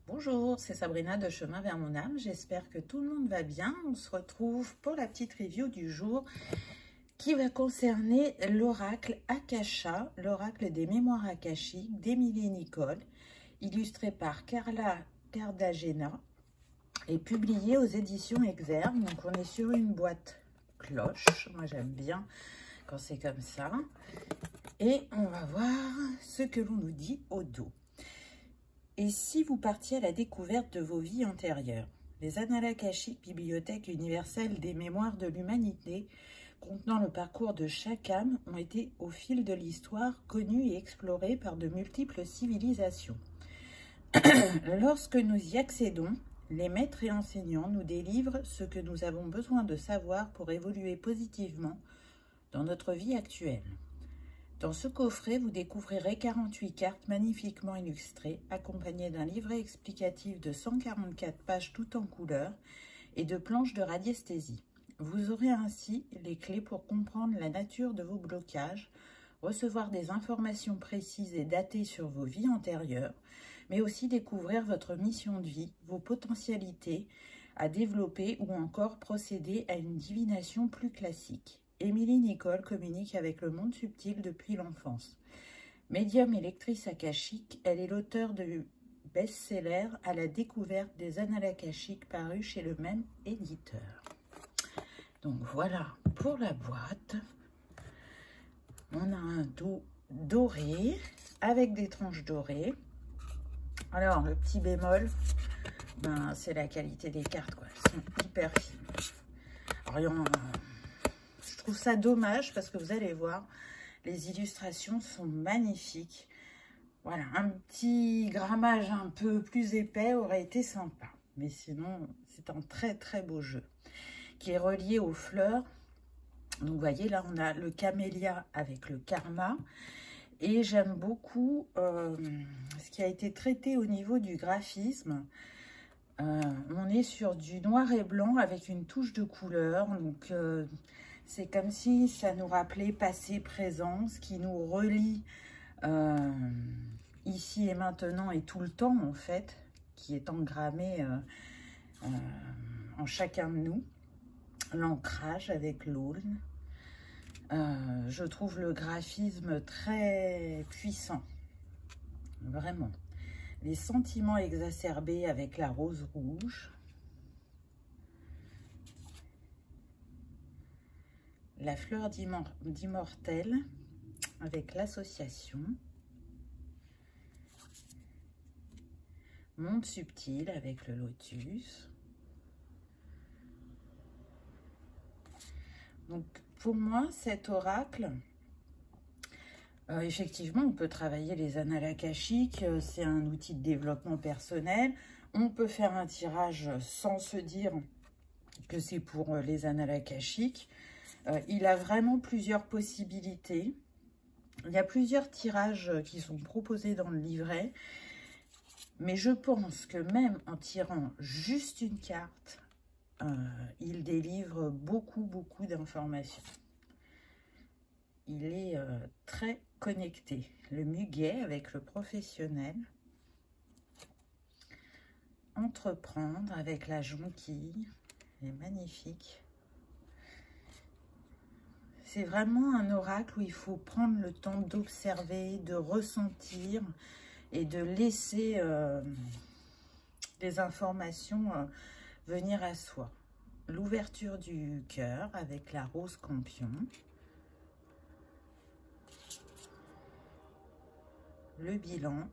Bonjour, c'est Sabrina de Chemin vers mon âme. J'espère que tout le monde va bien. On se retrouve pour la petite review du jour qui va concerner l'oracle Akasha, l'oracle des mémoires akashiques d'Émilie Nicole, illustré par Carla Cardagena et publié aux éditions Exergue. Donc on est sur une boîte cloche. Moi j'aime bien quand c'est comme ça. Et on va voir ce que l'on nous dit au dos. Et si vous partiez à la découverte de vos vies antérieures? Les Annales akashiques, bibliothèque universelle des mémoires de l'humanité, contenant le parcours de chaque âme, ont été au fil de l'histoire connus et explorés par de multiples civilisations. Lorsque nous y accédons, les maîtres et enseignants nous délivrent ce que nous avons besoin de savoir pour évoluer positivement dans notre vie actuelle. Dans ce coffret, vous découvrirez 48 cartes magnifiquement illustrées, accompagnées d'un livret explicatif de 144 pages tout en couleurs et de planches de radiesthésie. Vous aurez ainsi les clés pour comprendre la nature de vos blocages, recevoir des informations précises et datées sur vos vies antérieures, mais aussi découvrir votre mission de vie, vos potentialités à développer ou encore procéder à une divination plus classique. Émilie Nicole communique avec le monde subtil depuis l'enfance. Médium et lectrice akashique, elle est l'auteure de best-seller à la découverte des annales akashiques parus chez le même éditeur. Donc voilà pour la boîte. On a un dos doré avec des tranches dorées. Alors le petit bémol, ben, c'est la qualité des cartes, quoi. Elles sont hyper fines. Alors, je trouve ça dommage parce que vous allez voir, les illustrations sont magnifiques. Voilà, un petit grammage un peu plus épais aurait été sympa. Mais sinon, c'est un très très beau jeu qui est relié aux fleurs. Donc vous voyez, là on a le camélia avec le karma. Et j'aime beaucoup ce qui a été traité au niveau du graphisme. On est sur du noir et blanc avec une touche de couleur. Donc c'est comme si ça nous rappelait passé, présent, ce qui nous relie ici et maintenant et tout le temps, en fait, qui est engrammé en chacun de nous. L'ancrage avec l'aulne. Je trouve le graphisme très puissant, vraiment. Les sentiments exacerbés avec la rose rouge. La fleur d'immortel avec l'association. Monde subtil avec le lotus. Donc pour moi, cet oracle, effectivement, on peut travailler les annales akashiques, c'est un outil de développement personnel. On peut faire un tirage sans se dire que c'est pour les annales akashiques. Il a vraiment plusieurs possibilités. Il y a plusieurs tirages qui sont proposés dans le livret. Mais je pense que même en tirant juste une carte, il délivre beaucoup d'informations. Il est très connecté. Le muguet avec le professionnel. Entreprendre avec la jonquille. Il est magnifique. C'est vraiment un oracle où il faut prendre le temps d'observer, de ressentir et de laisser des informations venir à soi. L'ouverture du cœur avec la rose campion. Le bilan.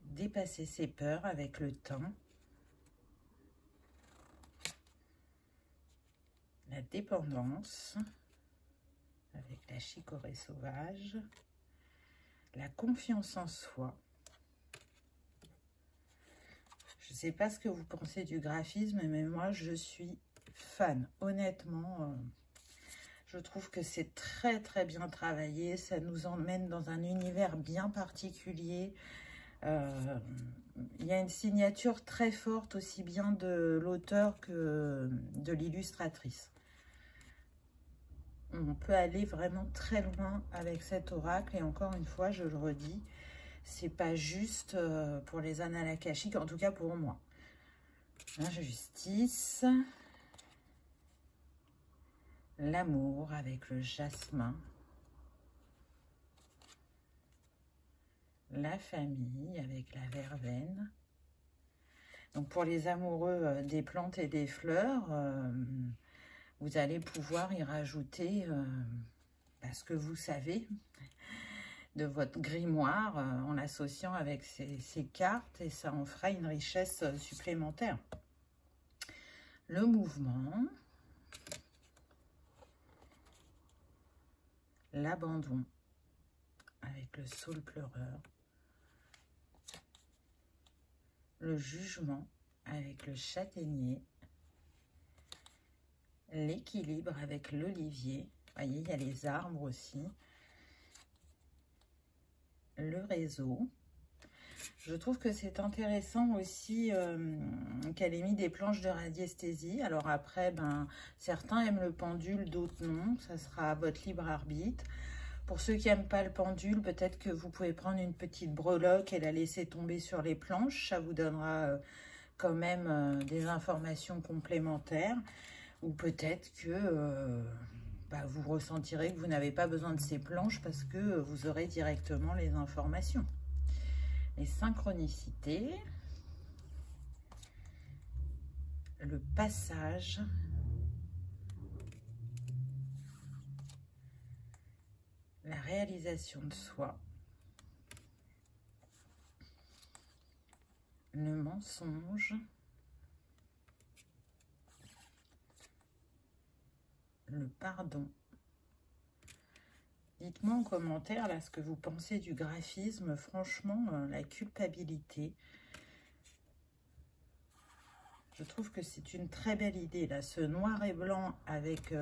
Dépasser ses peurs avec le temps. La dépendance avec la chicorée sauvage. La confiance en soi. Je ne sais pas ce que vous pensez du graphisme, mais moi je suis fan. Honnêtement, je trouve que c'est très bien travaillé. Ça nous emmène dans un univers bien particulier. Il y a une signature très forte aussi bien de l'auteur que de l'illustratrice. on peut aller vraiment très loin avec cet oracle. Et encore une fois, je le redis, c'est pas juste pour les annales akashiques, en tout cas pour moi. La justice, l'amour avec le jasmin, la famille avec la verveine. Donc pour les amoureux des plantes et des fleurs, vous allez pouvoir y rajouter ce que vous savez de votre grimoire en l'associant avec ces cartes, et ça en fera une richesse supplémentaire. Le mouvement, l'abandon avec le saule pleureur, le jugement avec le châtaignier, l'équilibre avec l'olivier. Vous voyez, il y a les arbres aussi. Le réseau. Je trouve que c'est intéressant aussi qu'elle ait mis des planches de radiesthésie. Alors après, certains aiment le pendule, d'autres non. Ça sera à votre libre arbitre. Pour ceux qui n'aiment pas le pendule, peut-être que vous pouvez prendre une petite breloque et la laisser tomber sur les planches. Ça vous donnera quand même des informations complémentaires. Ou peut-être que vous ressentirez que vous n'avez pas besoin de ces planches parce que vous aurez directement les informations. Les synchronicités. Le passage. La réalisation de soi, le mensonge, le pardon. Dites-moi en commentaire là ce que vous pensez du graphisme. Franchement, la culpabilité, je trouve que c'est une très belle idée là, ce noir et blanc avec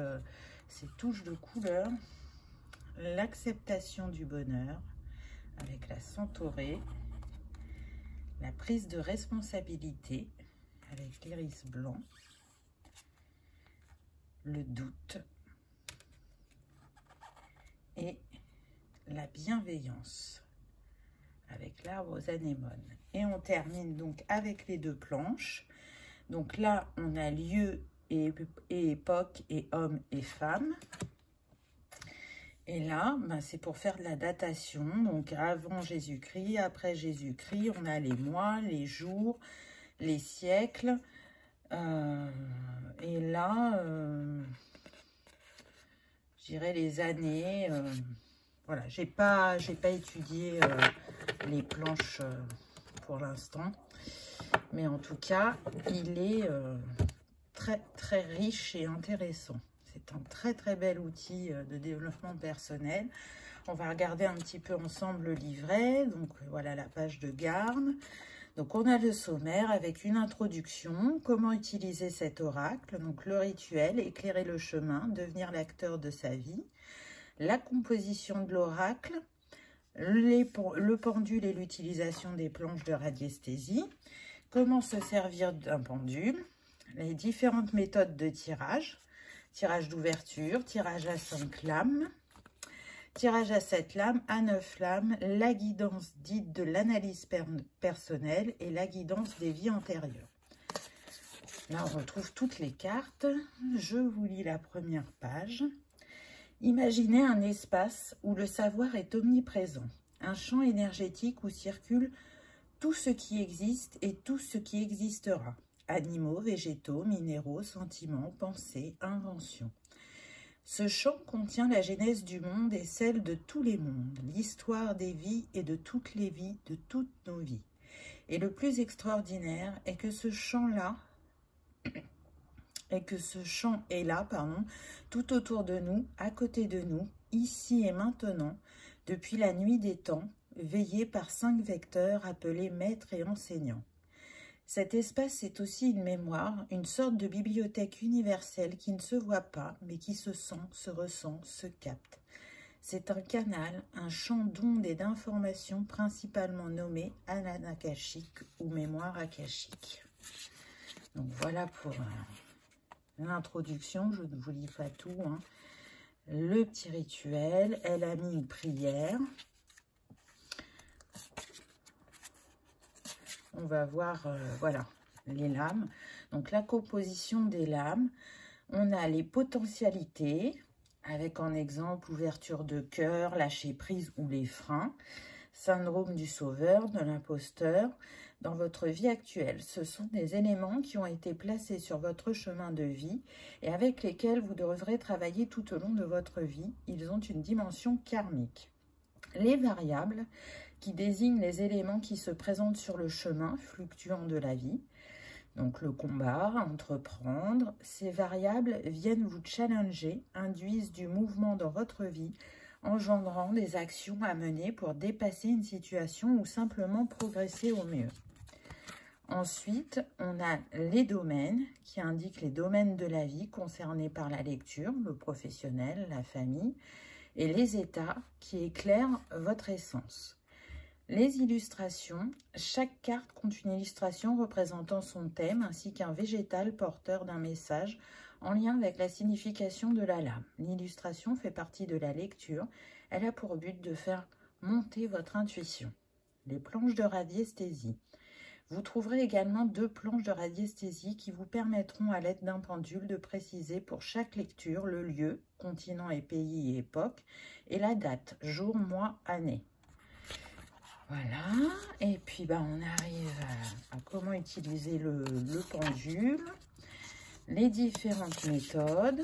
ces touches de couleur. L'acceptation du bonheur avec la centaurée, la prise de responsabilité avec l'iris blanc, le doute et la bienveillance avec l'arbre aux anémones. Et on termine donc avec les deux planches. Donc là, on a lieu et époque et homme et femme. Et là, c'est pour faire de la datation. Donc, avant Jésus-Christ, après Jésus-Christ, on a les mois, les jours, les siècles. Et là, je dirais les années. Voilà, j'ai pas étudié les planches pour l'instant. Mais en tout cas, il est très, très riche et intéressant. C'est un très très bel outil de développement personnel. On va regarder un petit peu ensemble le livret. Donc voilà la page de garde. Donc on a le sommaire avec une introduction. Comment utiliser cet oracle. Donc le rituel, éclairer le chemin, devenir l'acteur de sa vie. La composition de l'oracle. Le pendule et l'utilisation des planches de radiesthésie. Comment se servir d'un pendule. Les différentes méthodes de tirage. Tirage d'ouverture, tirage à 5 lames, tirage à 7 lames, à 9 lames, la guidance dite de l'analyse personnelle et la guidance des vies antérieures. Là, on retrouve toutes les cartes. Je vous lis la première page. Imaginez un espace où le savoir est omniprésent, un champ énergétique où circule tout ce qui existe et tout ce qui existera. Animaux, végétaux, minéraux, sentiments, pensées, inventions. Ce champ contient la genèse du monde et celle de tous les mondes, l'histoire des vies et de toutes les vies, de toutes nos vies. Et le plus extraordinaire est que ce champ-là, tout autour de nous, à côté de nous, ici et maintenant, depuis la nuit des temps, veillé par 5 vecteurs appelés maîtres et enseignants. Cet espace est aussi une mémoire, une sorte de bibliothèque universelle qui ne se voit pas, mais qui se sent, se ressent, se capte. C'est un canal, un champ d'ondes et d'informations principalement nommé annales akashiques ou mémoire akashique. Donc voilà pour l'introduction, je ne vous lis pas tout, hein. le petit rituel. Elle a mis une prière. On va voir, voilà, les lames. Donc, la composition des lames. On a les potentialités, avec en exemple ouverture de cœur, lâcher prise ou les freins. Syndrome du sauveur, de l'imposteur. Dans votre vie actuelle, ce sont des éléments qui ont été placés sur votre chemin de vie et avec lesquels vous devrez travailler tout au long de votre vie. Ils ont une dimension karmique. Les variables qui désignent les éléments qui se présentent sur le chemin fluctuant de la vie. Donc le combat, entreprendre, ces variables viennent vous challenger, induisent du mouvement dans votre vie, engendrant des actions à mener pour dépasser une situation ou simplement progresser au mieux. Ensuite, on a les domaines qui indiquent les domaines de la vie concernés par la lecture, le professionnel, la famille, et les états qui éclairent votre essence. Les illustrations, chaque carte compte une illustration représentant son thème ainsi qu'un végétal porteur d'un message en lien avec la signification de la lame. L'illustration fait partie de la lecture. Elle a pour but de faire monter votre intuition. Les planches de radiesthésie. Vous trouverez également 2 planches de radiesthésie qui vous permettront à l'aide d'un pendule de préciser pour chaque lecture le lieu, continent et pays et époque, et la date, jour, mois, année. Voilà, et puis on arrive à comment utiliser le pendule, les différentes méthodes.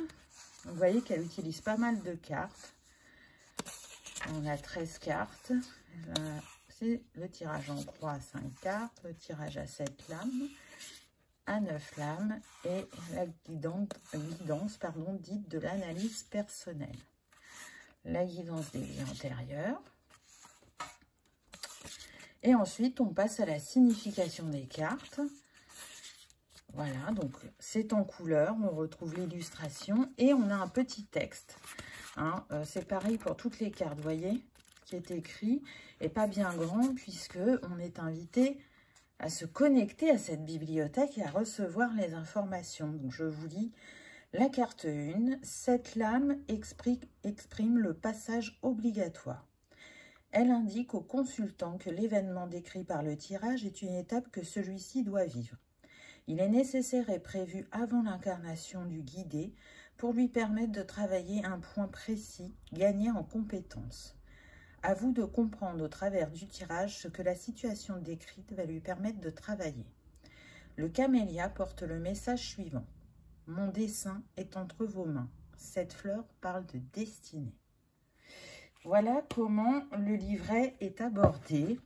Vous voyez qu'elle utilise pas mal de cartes. On a 13 cartes. C'est le tirage en croix à 5 cartes, le tirage à 7 lames, à 9 lames et la guidance dite de l'analyse personnelle. La guidance des vies antérieures. Et ensuite, on passe à la signification des cartes. Voilà, donc c'est en couleur, on retrouve l'illustration et on a un petit texte. Hein, c'est pareil pour toutes les cartes, vous voyez, qui est écrit et pas bien grand puisque on est invité à se connecter à cette bibliothèque et à recevoir les informations. Donc je vous lis la carte 1. Cette lame exprime le passage obligatoire. Elle indique au consultant que l'événement décrit par le tirage est une étape que celui-ci doit vivre. Il est nécessaire et prévu avant l'incarnation du guidé pour lui permettre de travailler un point précis, gagner en compétences. À vous de comprendre au travers du tirage ce que la situation décrite va lui permettre de travailler. Le camélia porte le message suivant. Mon dessein est entre vos mains. Cette fleur parle de destinée. Voilà comment le livret est abordé.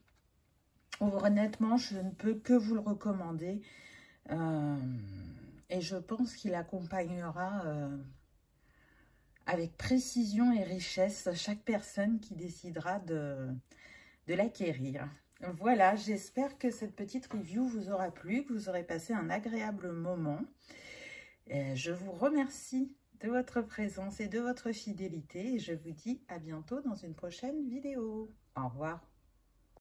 Honnêtement, je ne peux que vous le recommander. Et je pense qu'il accompagnera avec précision et richesse chaque personne qui décidera de l'acquérir. Voilà, j'espère que cette petite review vous aura plu, que vous aurez passé un agréable moment. Je vous remercie de votre présence et de votre fidélité et je vous dis à bientôt dans une prochaine vidéo. Au revoir.